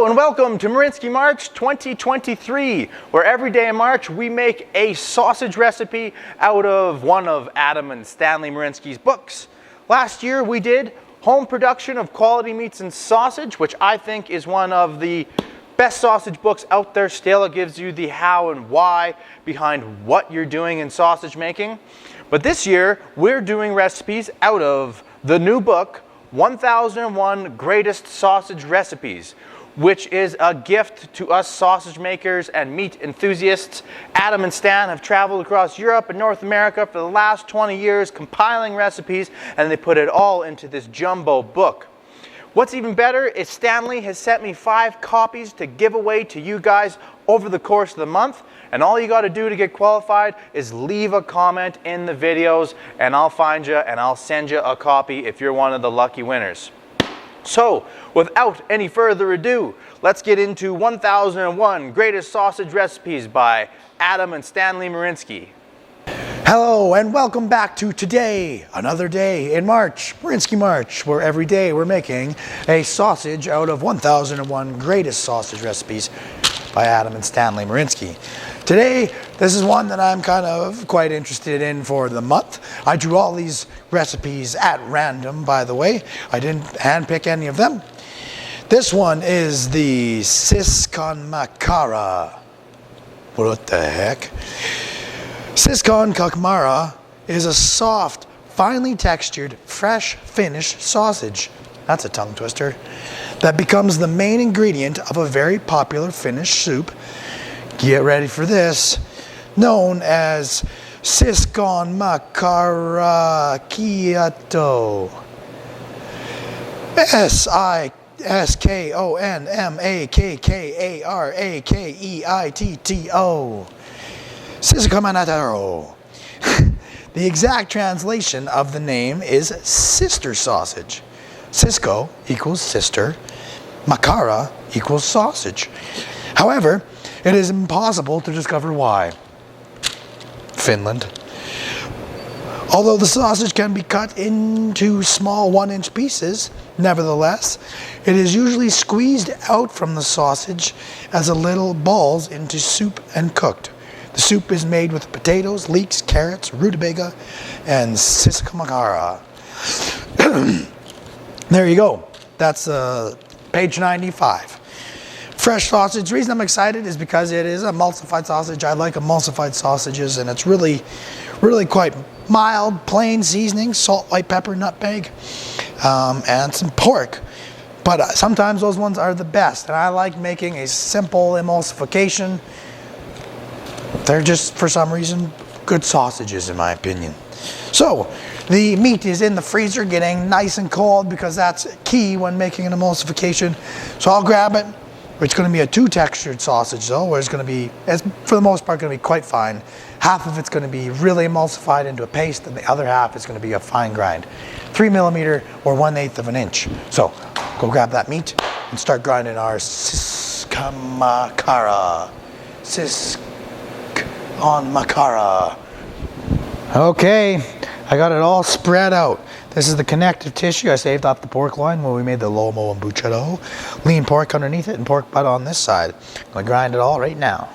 and welcome to Marinsky March 2023, where every day in March we make a sausage recipe out of one of Adam and Stanley Marinsky's books. Last year we did home production of quality meats and sausage, which I think is one of the best sausage books out there still. It gives you the how and why behind what you're doing in sausage making. But this year we're doing recipes out of the new book, 1001 Greatest Sausage Recipes, which is a gift to us sausage makers and meat enthusiasts. Adam and Stan have traveled across Europe and North America for the last 20 years compiling recipes, and they put it all into this jumbo book. What's even better is Stanley has sent me 5 copies to give away to you guys over the course of the month, and all you got to do to get qualified is leave a comment in the videos, and I'll find you and I'll send you a copy if you're one of the lucky winners. So, without any further ado, let's get into 1001 Greatest Sausage Recipes by Adam and Stanley Marinsky. Hello and welcome back to today, another day in March, Marinsky March, where every day we're making a sausage out of 1001 Greatest Sausage Recipes by Adam and Stanley Marinsky. Today, this is one that I'm kind of quite interested in for the month. I drew all these recipes at random, by the way. I didn't handpick any of them. This one is the Siskonmakkara. What the heck? Siskonmakkara is a soft, finely textured, fresh finished sausage. That's a tongue twister. That becomes the main ingredient of a very popular Finnish soup. Get ready for this. Known as Siskonmakkara Keitto. Siskonmakkarakeitto. Siskonmakkara. The exact translation of the name is sister sausage. Sisko equals sister, Makkara equals sausage. However, it is impossible to discover why. Finland. Although the sausage can be cut into small 1-inch pieces, nevertheless, it is usually squeezed out from the sausage as a little balls into soup and cooked. The soup is made with potatoes, leeks, carrots, rutabaga, and Siskonmakkara. There you go. That's page 95. Fresh sausage. The reason I'm excited is because it is emulsified sausage. I like emulsified sausages, and it's really quite mild, plain seasoning, salt, white pepper, nutmeg, and some pork. But sometimes those ones are the best, and I like making a simple emulsification. They're just, for some reason, good sausages in my opinion. So, the meat is in the freezer getting nice and cold because that's key when making an emulsification. So I'll grab it. It's going to be a 2-textured sausage though, where it's going to be, for the most part, going to be quite fine. Half of it's going to be really emulsified into a paste, and the other half is going to be a fine grind. 3 millimeter or 1/8 of an inch. So, go grab that meat and start grinding our Siskonmakkara. Siskonmakkara. Okay, I got it all spread out. This is the connective tissue I saved off the pork loin when we made the lomo and bucciato. Lean pork underneath it and pork butt on this side. I'm going to grind it all right now.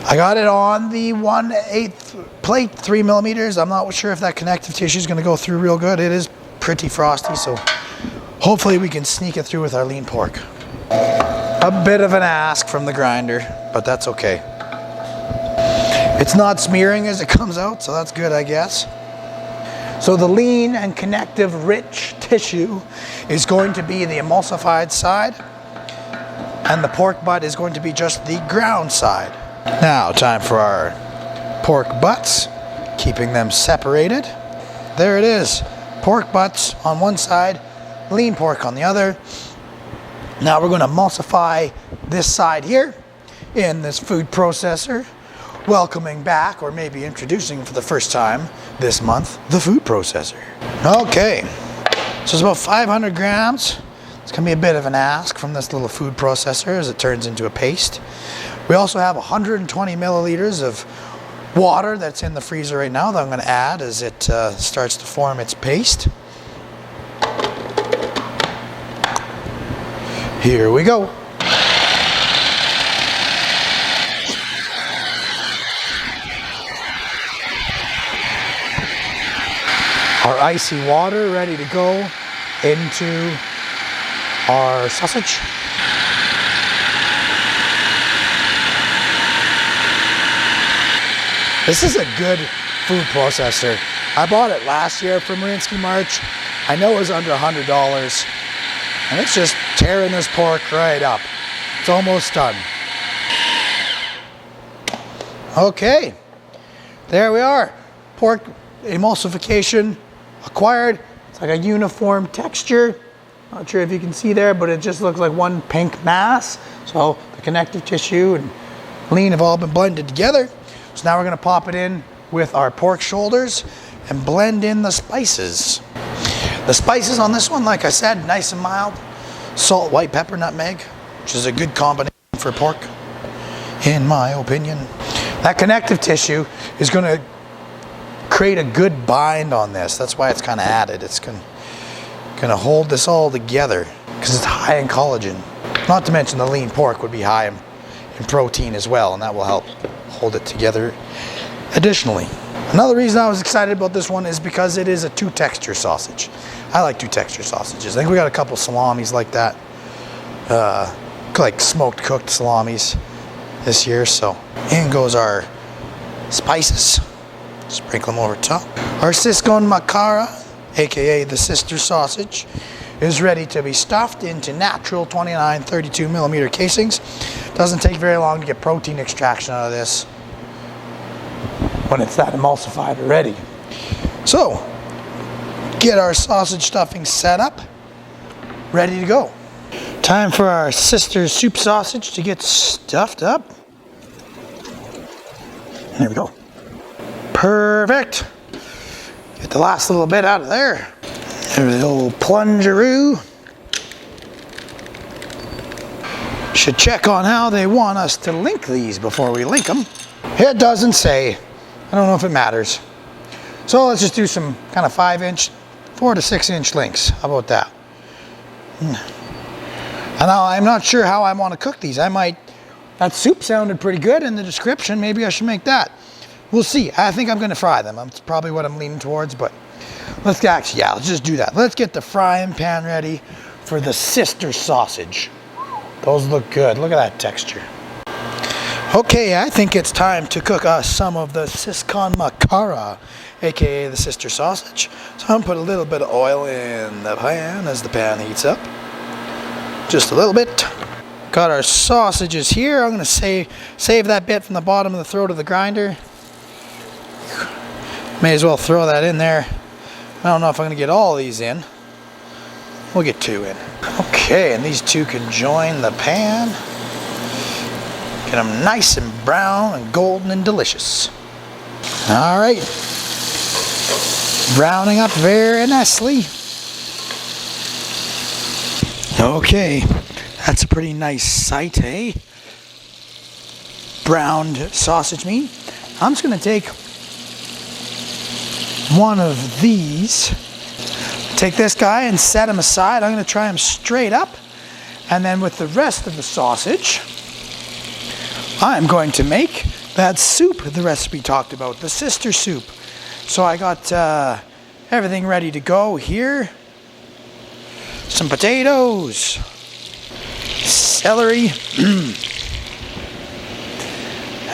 I got it on the 1/8 plate, 3 millimeters. I'm not sure if that connective tissue is going to go through real good. It is pretty frosty, so hopefully we can sneak it through with our lean pork. A bit of an ask from the grinder, but that's okay. It's not smearing as it comes out, so that's good, I guess. So the lean and connective rich tissue is going to be the emulsified side, and the pork butt is going to be just the ground side. Now, time for our pork butts, keeping them separated. There it is, pork butts on one side, lean pork on the other. Now we're going to emulsify this side here in this food processor. Welcoming back, or maybe introducing for the first time this month, the food processor. Okay, so it's about 500 grams. It's going to be a bit of an ask from this little food processor as it turns into a paste. We also have 120 milliliters of water that's in the freezer right now that I'm going to add as it starts to form its paste. Here we go. our icy water ready to go into our sausage. This is a good food processor. I bought it last year from Marinsky March. I know it was under $100, and it's just tearing this pork right up. It's almost done. Okay, there we are. Pork emulsification acquired. It's like a uniform texture. Not sure if you can see there, but it just looks like one pink mass. So the connective tissue and lean have all been blended together. So now we're gonna pop it in with our pork shoulders and blend in the spices. The spices on this one, like I said, nice and mild. Salt, white pepper, nutmeg, which is a good combination for pork, in my opinion. That connective tissue is gonna create a good bind on this. That's why it's kind of added. It's gonna hold this all together because it's high in collagen. Not to mention the lean pork would be high in protein as well, and that will help hold it together additionally. Another reason I was excited about this one is because it is a two-texture sausage. I like two-texture sausages. I think we got a couple salamis like that, like smoked cooked salamis this year. So in goes our spices. Sprinkle them over top. Our Siskonmakkara, aka the sister sausage, is ready to be stuffed into natural 29, 32 millimeter casings. Doesn't take very long to get protein extraction out of this when it's that emulsified already. So, get our sausage stuffing set up, ready to go. Time for our sister soup sausage to get stuffed up. There we go. Perfect. Get the last little bit out of there. There's the old plungeroo. Should check on how they want us to link these before we link them. It doesn't say. I don't know if it matters. So let's just do some kind of 4 to 6 inch links. How about that? And now I'm not sure how I want to cook these. That soup sounded pretty good in the description. Maybe I should make that. We'll see. I think I'm going to fry them. That's probably what I'm leaning towards, but let's just do that. Let's get the frying pan ready for the sister sausage. Those look good. Look at that texture. Okay, I think it's time to cook us some of the Siskonmakkara, aka the sister sausage. So I'm gonna put a little bit of oil in the pan as the pan heats up. Just a little bit. Got our sausages here. I'm gonna save that bit from the bottom of the throat of the grinder. May as well throw that in there. I don't know if I'm gonna get all these in. We'll get 2 in. Okay, and these 2 can join the pan. Get them nice and brown and golden and delicious. All right. Browning up very nicely. Okay, that's a pretty nice sight, eh? Browned sausage meat. I'm just gonna take one of these. Take this guy and set him aside. I'm gonna try him straight up. And then with the rest of the sausage, I'm going to make that soup the recipe talked about, the sister soup. So I got everything ready to go here. Some potatoes, celery,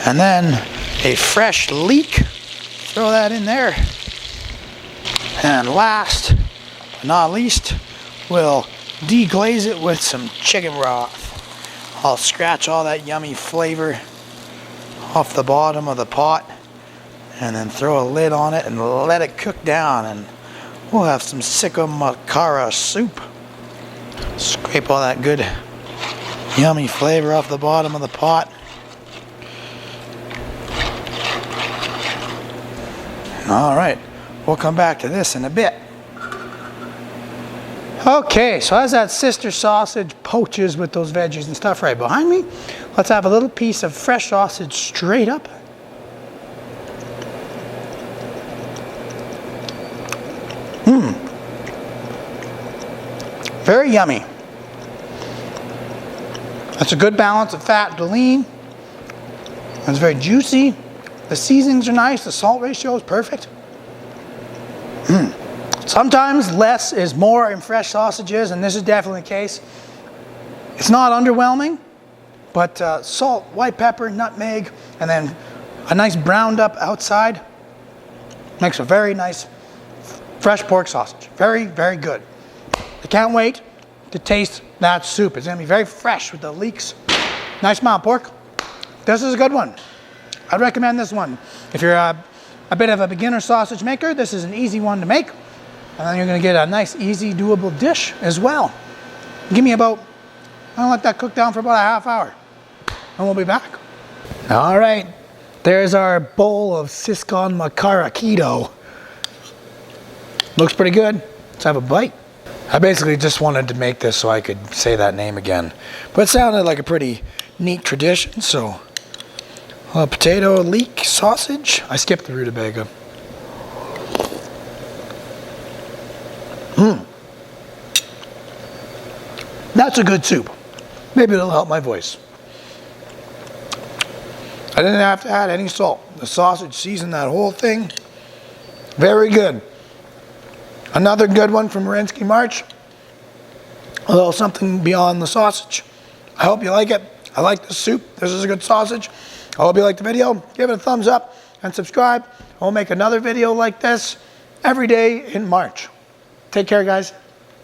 and then a fresh leek. Throw that in there. And last but not least, we'll deglaze it with some chicken broth. I'll scratch all that yummy flavor off the bottom of the pot and then throw a lid on it and let it cook down, and we'll have some Siskonmakkara soup. Scrape all that good yummy flavor off the bottom of the pot. All right, we'll come back to this in a bit. Okay, so as that sister sausage poaches with those veggies and stuff right behind me, let's have a little piece of fresh sausage straight up. Very yummy. That's a good balance of fat to lean. It's very juicy. The seasonings are nice. The salt ratio is perfect. Sometimes less is more in fresh sausages, and this is definitely the case. It's not underwhelming, but salt, white pepper, nutmeg, and then a nice browned up outside makes a very nice fresh pork sausage. Very, very good. I can't wait to taste that soup. It's gonna be very fresh with the leeks. Nice amount of pork. This is a good one. I'd recommend this one. If you're a bit of a beginner sausage maker, this is an easy one to make. And then you're gonna get a nice, easy, doable dish as well. Give me about, I'll let that cook down for about a half hour. And we'll be back. All right, there's our bowl of Siskonmakkara keto. Looks pretty good. Let's have a bite. I basically just wanted to make this so I could say that name again. But it sounded like a pretty neat tradition, so. Potato leek sausage. I skipped the rutabaga. That's a good soup. Maybe it'll help my voice. I didn't have to add any salt. The sausage seasoned that whole thing. Very good. Another good one from Marinsky March. A little something beyond the sausage. I hope you like it. I like the soup. This is a good sausage. I hope you liked the video. Give it a thumbs up and subscribe. I'll make another video like this every day in March. Take care, guys.